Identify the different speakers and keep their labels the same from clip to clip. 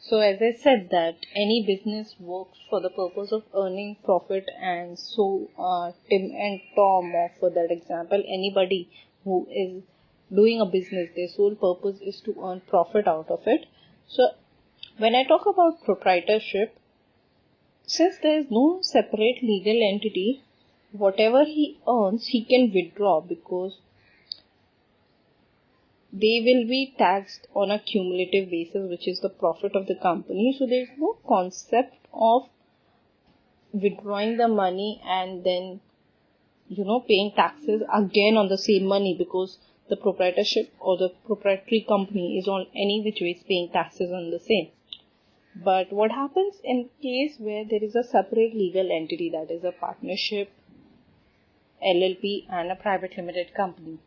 Speaker 1: So as I said that any business works for the purpose of earning profit, and so Tim and Tom, or for that example, anybody who is doing a business, their sole purpose is to earn profit out of it. So when I talk about proprietorship, since there is no separate legal entity, whatever he earns, he can withdraw because they will be taxed on a cumulative basis, which is the profit of the company. So there is no concept of withdrawing the money and then paying taxes again on the same money, because the proprietorship or the proprietary company is on any which ways paying taxes on the same. But what happens in case where there is a separate legal entity, that is a partnership, LLP and a private limited company?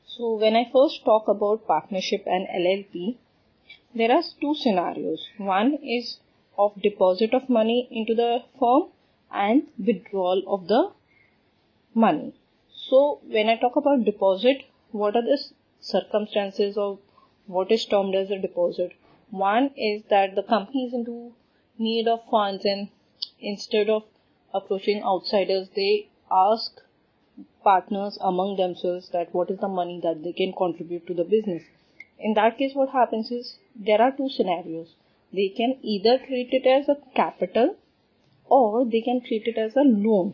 Speaker 1: So when I first talk about partnership and LLP, there are two scenarios. One is of deposit of money into the firm and withdrawal of the money. So when I talk about deposit, what are the circumstances of what is termed as a deposit? One is that the company is into need of funds, and instead of approaching outsiders, they ask partners among themselves that what is the money that they can contribute to the business. In that case, what happens is there are two scenarios. They can either treat it as a capital or they can treat it as a loan.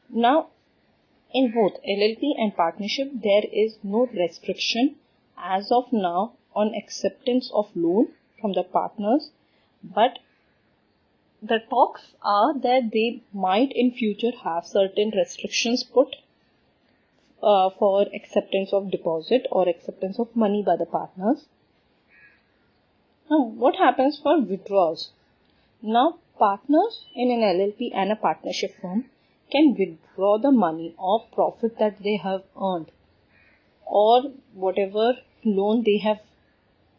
Speaker 1: Now, in both LLP and partnership, there is no restriction as of now on acceptance of loan from the partners, but the talks are that they might in future have certain restrictions put for acceptance of deposit or acceptance of money by the partners. Now, what happens for withdrawals? Now, partners in an LLP and a partnership firm can withdraw the money or profit that they have earned, or whatever loan they have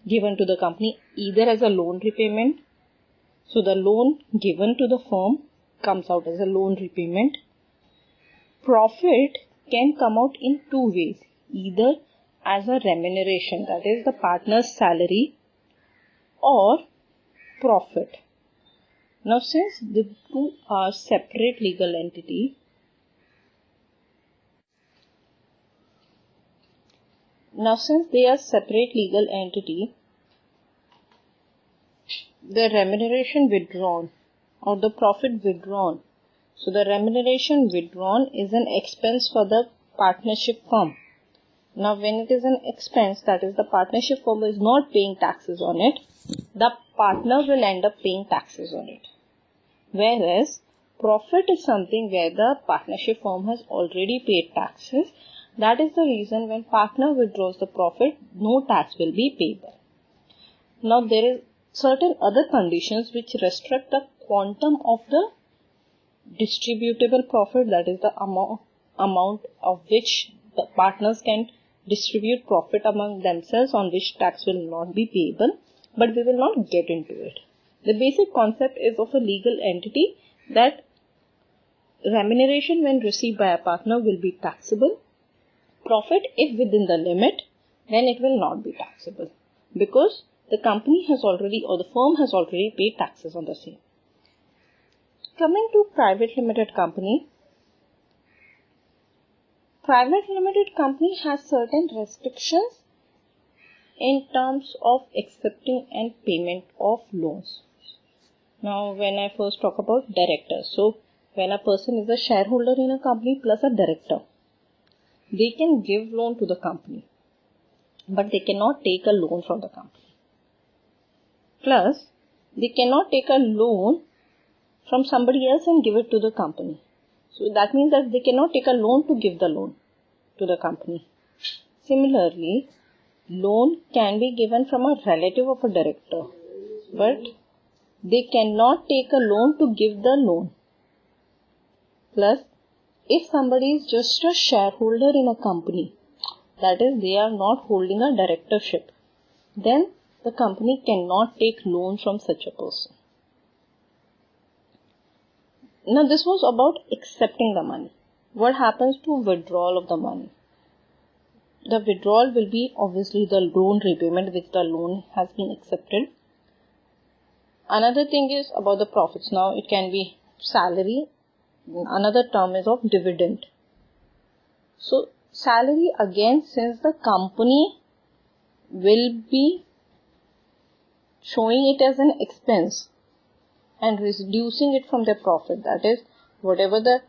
Speaker 1: given to the company, either as a loan repayment. So the loan given to the firm comes out as a loan repayment. Profit can come out in two ways, either as a remuneration, that is the partner's salary, or profit. Now, since the two are separate legal entities, the remuneration withdrawn or the profit withdrawn. So the remuneration withdrawn is an expense for the partnership firm. Now when it is an expense, that is the partnership firm is not paying taxes on it, the partner will end up paying taxes on it. Whereas profit is something where the partnership firm has already paid taxes. That is the reason when partner withdraws the profit, no tax will be payable. Now there is certain other conditions which restrict the quantum of the distributable profit, that is the amount of which the partners can distribute profit among themselves, on which tax will not be payable, but we will not get into it. The basic concept is of a legal entity that remuneration when received by a partner will be taxable. Profit, if within the limit, then it will not be taxable, because the company has already, or the firm has already paid taxes on the same. Coming to private limited company. Private limited company has certain restrictions in terms of accepting and payment of loans. Now, when I first talk about directors, so when a person is a shareholder in a company plus a director, they can give loan to the company, but they cannot take a loan from the company. Plus, they cannot take a loan from somebody else and give it to the company. So that means that they cannot take a loan to give the loan to the company. Similarly, loan can be given from a relative of a director, but they cannot take a loan to give the loan. Plus, if somebody is just a shareholder in a company, that is, they are not holding a directorship, then the company cannot take loan from such a person. Now, this was about accepting the money. What happens to withdrawal of the money? the withdrawal will be obviously the loan repayment which the loan has been accepted. Another thing is about the profits. Now it can be salary. Another term is of dividend. So salary, again, since the company will be showing it as an expense and reducing it from their profit, that is, whatever the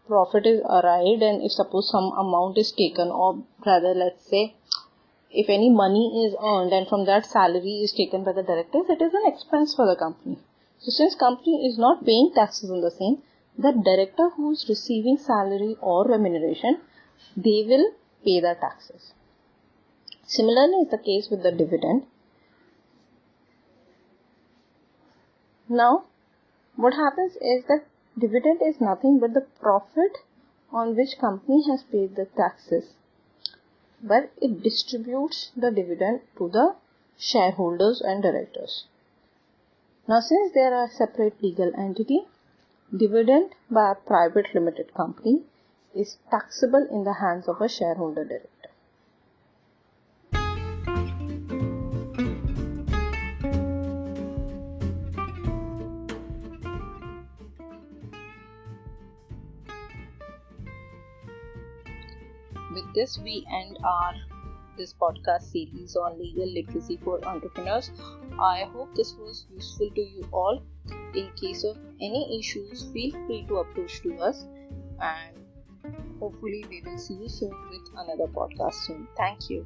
Speaker 1: profit is arrived, and if suppose some amount is taken, or rather let's say if any money is earned and from that salary is taken by the directors, it is an expense for the company. So since company is not paying taxes on the same, the director who is receiving salary or remuneration, they will pay the taxes. Similarly is the case with the dividend. Now what happens is that dividend is nothing but the profit on which company has paid the taxes, but it distributes the dividend to the shareholders and directors. Now since they are a separate legal entity, dividend by a private limited company is taxable in the hands of a shareholder director. With this, we end this podcast series on legal literacy for entrepreneurs. I hope this was useful to you all. In case of any issues, feel free to approach to us, and hopefully we will see you soon with another podcast soon. Thank you.